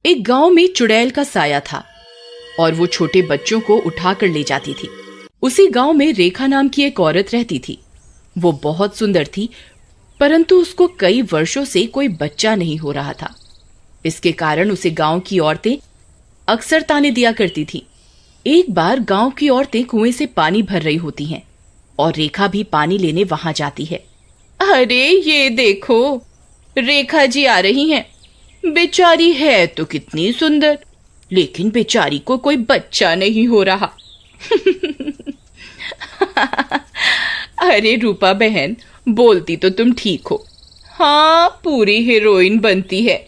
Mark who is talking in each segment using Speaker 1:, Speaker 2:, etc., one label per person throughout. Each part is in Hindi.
Speaker 1: एक गांव में चुड़ैल का साया था और वो छोटे बच्चों को उठाकर ले जाती थी। उसी गांव में रेखा नाम की एक औरत रहती थी। वो बहुत सुंदर थी, परंतु उसको कई वर्षों से कोई बच्चा नहीं हो रहा था। इसके कारण उसे गांव की औरतें अक्सर ताने दिया करती थी। एक बार गांव की औरतें कुएं से पानी भर रही होती हैं और रेखा भी पानी लेने वहां जाती है। अरे ये देखो, रेखा जी आ रही हैं। बेचारी है तो कितनी सुंदर, लेकिन बेचारी को कोई बच्चा नहीं हो रहा। अरे रूपा बहन, बोलती तो तुम ठीक हो। हाँ, पूरी हीरोइन बनती है।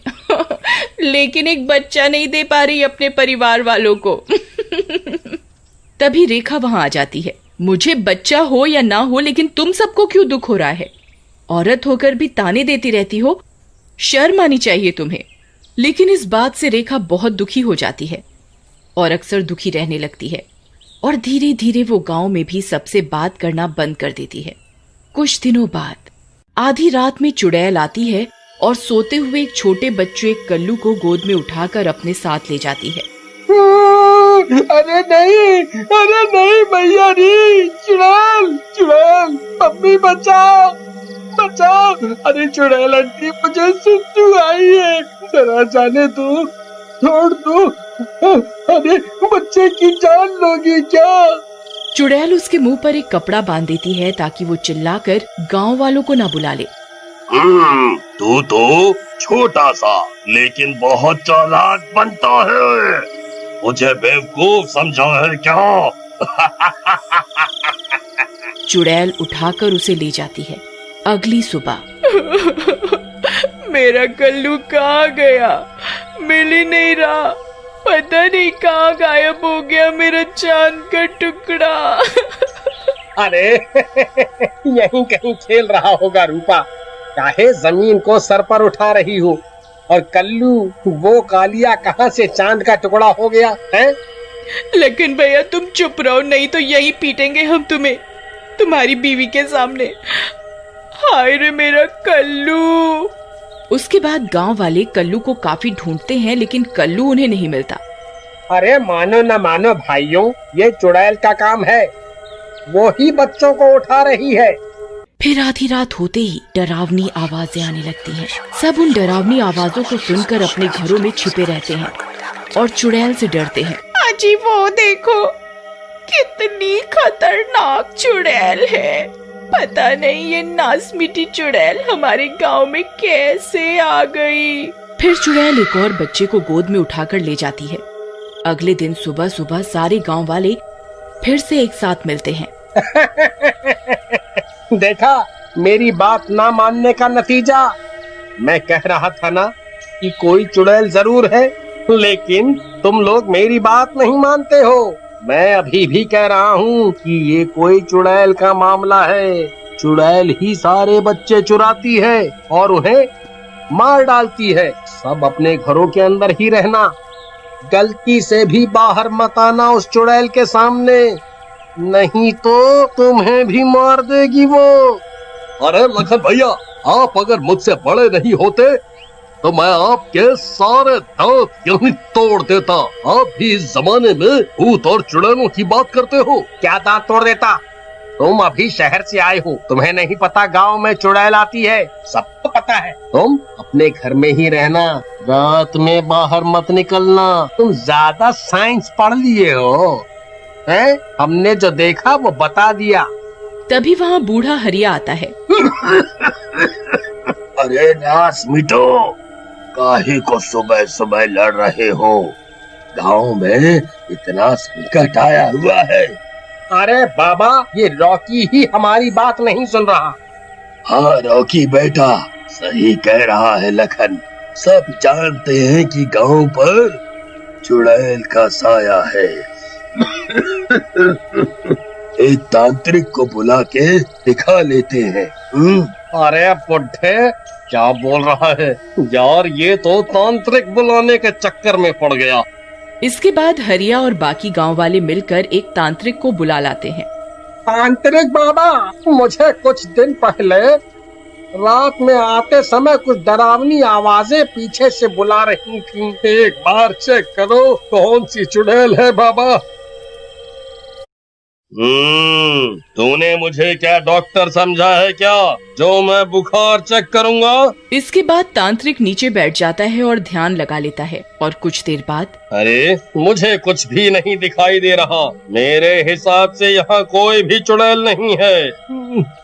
Speaker 1: लेकिन एक बच्चा नहीं दे पा रही अपने परिवार वालों को। तभी रेखा वहां आ जाती है। मुझे बच्चा हो या ना हो, लेकिन तुम सबको क्यों दुख हो रहा है? औरत होकर भी ताने देती रहती हो, शर्म आनी चाहिए तुम्हें। लेकिन इस बात से रेखा बहुत दुखी हो जाती है और अक्सर दुखी रहने लगती है और धीरे धीरे वो गांव में भी सबसे बात करना बंद कर देती है। कुछ दिनों बाद आधी रात में चुड़ैल आती है और सोते हुए एक छोटे बच्चे कल्लू को गोद में उठाकर अपने साथ ले जाती है।
Speaker 2: अरे नहीं भैया री, चुड़ैल चुड़ैल, मम्मी बचाओ बचाओ। अरे चुड़ैल आंटी, मुझे सुसु आई है, जरा जाने दो, छोड़ दो। अरे बच्चे की जान लोगी क्या?
Speaker 1: चुड़ैल उसके मुंह पर एक कपड़ा बांध देती है ताकि वो चिल्लाकर गांव वालों को ना बुला ले।
Speaker 3: तू तो छोटा सा लेकिन बहुत चालाक बनता है, मुझे बेवकूफ समझा है क्या?
Speaker 1: चुड़ैल उठाकर उसे ले जाती है। अगली सुबह
Speaker 4: मेरा कल्लू कहाँ गया? मिल ही नहीं रहा, पता नहीं कहाँ गायब हो गया मेरा चांद का टुकड़ा।
Speaker 2: अरे यहीं कहीं खेल रहा होगा रूपा, चाहे जमीन को सर पर उठा रही हो। और कल्लू वो कालिया कहाँ से चांद का टुकड़ा हो गया है?
Speaker 4: लेकिन भैया तुम चुप रहो, नहीं तो यही पीटेंगे हम तुम्हें, तुम्हारी बीवी के सामने। हाय रे मेरा कल्लू।
Speaker 1: उसके बाद गांव वाले कल्लू को काफी ढूंढते हैं, लेकिन कल्लू उन्हें नहीं मिलता।
Speaker 2: अरे मानो न मानो भाइयों, ये चुड़ैल का काम है, वो ही बच्चों को उठा रही है।
Speaker 1: फिर आधी रात होते ही डरावनी आवाजें आने लगती हैं। सब उन डरावनी आवाजों को सुनकर अपने घरों में छिपे रहते हैं और चुड़ैल से डरते हैं।
Speaker 4: अजी वो देखो, कितनी खतरनाक चुड़ैल है। पता नहीं ये नासमिटी चुड़ैल हमारे गांव में कैसे आ गई।
Speaker 1: फिर चुड़ैल एक और बच्चे को गोद में उठाकर ले जाती है। अगले दिन सुबह सुबह सारे गांव वाले फिर से एक साथ मिलते हैं।
Speaker 2: देखा मेरी बात ना मानने का नतीजा? मैं कह रहा था ना कि कोई चुड़ैल जरूर है, लेकिन तुम लोग मेरी बात नहीं मानते हो। मैं अभी भी कह रहा हूँ कि ये कोई चुड़ैल का मामला है। चुड़ैल ही सारे बच्चे चुराती है और उन्हें मार डालती है। सब अपने घरों के अंदर ही रहना, गलती से भी बाहर मत आना उस चुड़ैल के सामने, नहीं तो तुम्हें भी मार देगी वो।
Speaker 3: अरे लखन भैया, आप अगर मुझसे बड़े नहीं होते तो मैं आपके सारे दांत यूं ही तोड़ देता। आप भी इस जमाने में भूत और चुड़ैलों की बात करते हो।
Speaker 2: क्या दांत तोड़ देता? तुम अभी शहर से आए हो, तुम्हें नहीं पता गांव में चुड़ैल आती है? सबको पता है। तुम अपने घर में ही रहना, रात में बाहर मत निकलना। तुम ज्यादा साइंस पढ़ लिए हो हैं? हमने जो देखा वो बता दिया।
Speaker 1: तभी वहाँ बूढ़ा हरिया आता है।
Speaker 3: अरे नास मिटो, काहे को सुबह सुबह लड़ रहे हो? गांव में इतना संकट आया हुआ है।
Speaker 2: अरे बाबा, ये रॉकी ही हमारी बात नहीं सुन रहा।
Speaker 3: हाँ रॉकी बेटा, सही कह रहा है लखन। सब जानते हैं कि गांव पर चुड़ैल का साया है। एक तांत्रिक को बुला के दिखा लेते हैं।
Speaker 2: अरे बुड्ढे, क्या बोल रहा है यार? ये तो तांत्रिक बुलाने के चक्कर में पड़ गया।
Speaker 1: इसके बाद हरिया और बाकी गांव वाले मिलकर एक तांत्रिक को बुला लाते हैं।
Speaker 2: तांत्रिक बाबा, मुझे कुछ दिन पहले रात में आते समय कुछ डरावनी आवाजें पीछे से बुला रही थीं। एक बार चेक करो कौन सी चुड़ैल है बाबा।
Speaker 3: तूने मुझे क्या डॉक्टर समझा है क्या, जो मैं बुखार चेक करूंगा?
Speaker 1: इसके बाद तांत्रिक नीचे बैठ जाता है और ध्यान लगा लेता है और कुछ देर बाद
Speaker 3: अरे मुझे कुछ भी नहीं दिखाई दे रहा। मेरे हिसाब से यहाँ कोई भी चुड़ैल नहीं है।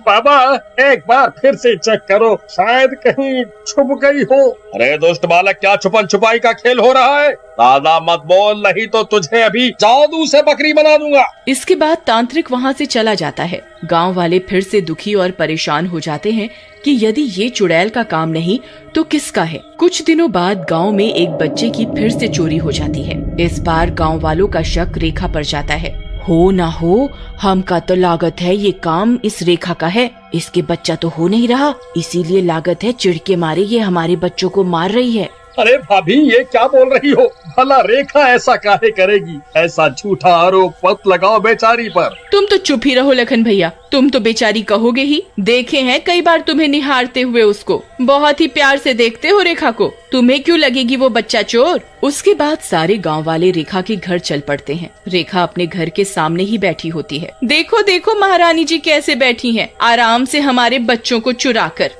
Speaker 2: बाबा एक बार फिर से चेक करो, शायद कहीं छुप गई हो।
Speaker 3: अरे दुष्ट बालक, क्या छुपन छुपाई का खेल हो रहा है? ज्यादा मत बोल, नहीं तो तुझे अभी जादू से बकरी बना दूंगा।
Speaker 1: इसके बाद तांत्रिक वहाँ से चला जाता है। गांव वाले फिर से दुखी और परेशान हो जाते हैं कि यदि ये चुड़ैल का काम नहीं तो किसका है। कुछ दिनों बाद गांव में एक बच्चे की फिर से चोरी हो जाती है। इस बार गांव वालों का शक रेखा पर जाता है। हो ना हो, हमका तो लागत है ये काम इस रेखा का है। इसके बच्चा तो हो नहीं रहा, इसीलिए लागत है चिढ़ के मारे ये हमारे बच्चों को मार रही है।
Speaker 2: अरे भाभी ये क्या बोल रही हो? भला रेखा ऐसा काहे करेगी? ऐसा झूठा आरोप मत लगाओ बेचारी पर।
Speaker 1: तुम तो चुप ही रहो लखन भैया, तुम तो बेचारी कहोगे ही। देखे हैं कई बार तुम्हें निहारते हुए उसको, बहुत ही प्यार से देखते हो रेखा को, तुम्हें क्यों लगेगी वो बच्चा चोर? उसके बाद सारे गांव वाले रेखा के घर चल पड़ते हैं। रेखा अपने घर के सामने ही बैठी होती है। देखो देखो महारानी जी कैसे बैठी हैं, आराम से हमारे बच्चों को चुरा कर।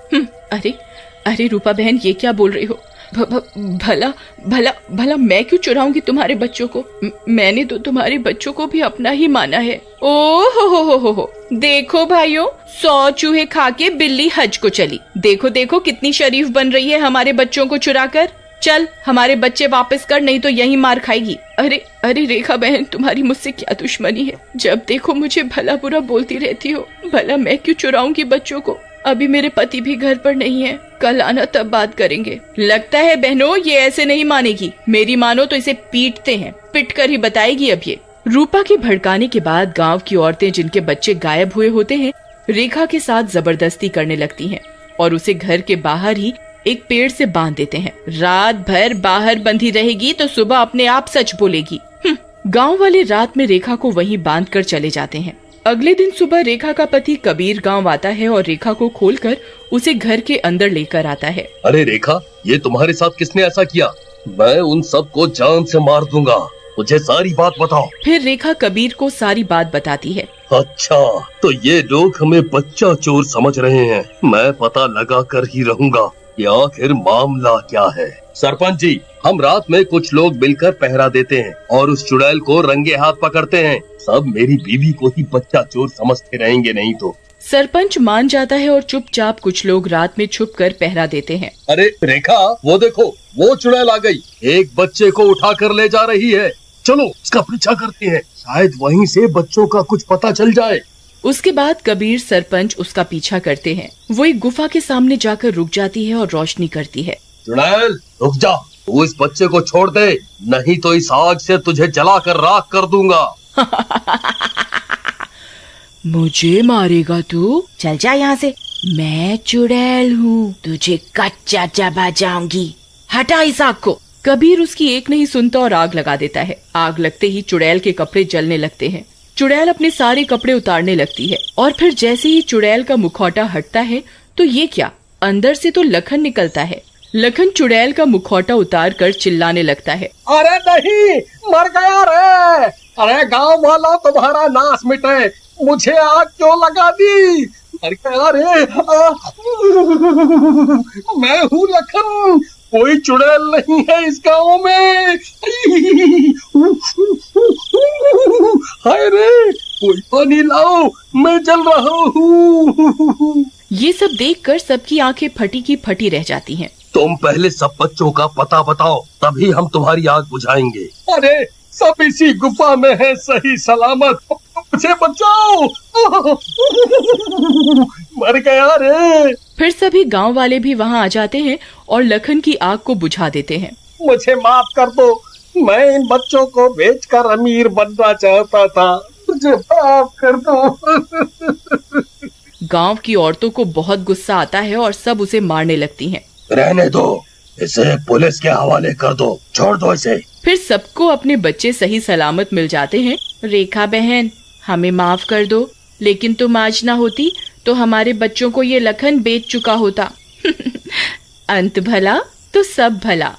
Speaker 1: अरे अरे रूपा बहन, ये क्या बोल रही हो? भला भला भला मैं क्यों चुराऊंगी तुम्हारे बच्चों को? मैंने तो तुम्हारे बच्चों को भी अपना ही माना है। ओ हो। देखो भाइयों, 100 चूहे खा के बिल्ली हज को चली। देखो देखो कितनी शरीफ बन रही है हमारे बच्चों को चुरा कर। चल हमारे बच्चे वापस कर, नहीं तो यही मार खाएगी। अरे अरे रेखा बहन, तुम्हारी मुझसे क्या दुश्मनी है? जब देखो मुझे भला बुरा बोलती रहती हो। भला मैं क्यों चुराऊंगी बच्चों को? अभी मेरे पति भी घर पर नहीं है, कल आना तब बात करेंगे। लगता है बहनों ये ऐसे नहीं मानेगी। मेरी मानो तो इसे पीटते हैं, पिट कर ही बताएगी अब ये। रूपा के भड़काने के बाद गांव की औरतें जिनके बच्चे गायब हुए होते हैं रेखा के साथ जबरदस्ती करने लगती हैं और उसे घर के बाहर ही एक पेड़ से बांध देते हैं। रात भर बाहर बंधी रहेगी तो सुबह अपने आप सच बोलेगी। गांव वाले रात में रेखा को वहीं बांध कर चले जाते हैं। अगले दिन सुबह रेखा का पति कबीर गांव आता है और रेखा को खोलकर उसे घर के अंदर लेकर आता है।
Speaker 3: अरे रेखा, ये तुम्हारे साथ किसने ऐसा किया? मैं उन सबको जान से मार दूंगा, मुझे सारी बात बताओ।
Speaker 1: फिर रेखा कबीर को सारी बात बताती है।
Speaker 3: अच्छा, तो ये लोग हमें बच्चा चोर समझ रहे हैं। मैं पता लगा कर ही रहूंगा कि आखिर मामला क्या है। सरपंच जी, हम रात में कुछ लोग मिलकर पहरा देते हैं और उस चुड़ैल को रंगे हाथ पकड़ते हैं। सब मेरी बीवी को ही बच्चा चोर समझते रहेंगे नहीं तो।
Speaker 1: सरपंच मान जाता है और चुपचाप कुछ लोग रात में छुपकर पहरा देते हैं।
Speaker 3: अरे रेखा, वो देखो, वो चुड़ैल आ गई, एक बच्चे को उठा कर ले जा रही है। चलो उसका पीछा करते हैं, शायद वहीं से बच्चों का कुछ पता चल जाए।
Speaker 1: उसके बाद कबीर सरपंच उसका पीछा करते हैं। वो एक गुफा के सामने जाकर रुक जाती है और रोशनी करती है।
Speaker 3: चुड़ैल रुक जा, तू इस बच्चे को छोड़ दे, नहीं तो इस आग से तुझे जलाकर राख कर दूंगा।
Speaker 1: मुझे मारेगा तू? चल जा यहाँ से, मैं चुड़ैल हूँ, तुझे कच्चा चबा जाऊंगी, हटा इस आग को। कबीर उसकी एक नहीं सुनता और आग लगा देता है। आग लगते ही चुड़ैल के कपड़े जलने लगते हैं। चुड़ैल अपने सारे कपड़े उतारने लगती है और फिर जैसे ही चुड़ैल का मुखौटा हटता है तो ये क्या, अंदर से तो लखन निकलता है। लखन चुड़ैल का मुखौटा उतार कर चिल्लाने लगता है।
Speaker 2: अरे नहीं, मर गया रे! अरे गांव वाला तुम्हारा नाश मिटे, मुझे आग क्यों लगा दी? मर गया रे! मैं हूँ लखन, कोई चुड़ैल नहीं है इस गांव में। हाय रे, कोई पानी लाओ, मैं जल रहा हूँ।
Speaker 1: ये सब देखकर सबकी आंखें फटी की फटी रह जाती हैं।
Speaker 3: तुम पहले सब बच्चों का पता बताओ, तभी हम तुम्हारी आग बुझाएंगे।
Speaker 2: अरे सब इसी गुफा में है सही सलामत, मुझे बचाओ। मर गया रे।
Speaker 1: फिर सभी गांव वाले भी वहां आ जाते हैं और लखन की आग को बुझा देते हैं।
Speaker 2: मुझे माफ कर दो, मैं इन बच्चों को बेचकर अमीर बनना चाहता था, मुझे माफ कर दो।
Speaker 1: गांव की औरतों को बहुत गुस्सा आता है और सब उसे मारने लगती हैं।
Speaker 3: रहने दो, इसे पुलिस के हवाले कर दो, छोड़ दो इसे।
Speaker 1: फिर सबको अपने बच्चे सही सलामत मिल जाते हैं। रेखा बहन, हमें माफ कर दो, लेकिन तुम आज ना होती तो हमारे बच्चों को ये लखन बेच चुका होता। अंत भला तो सब भला।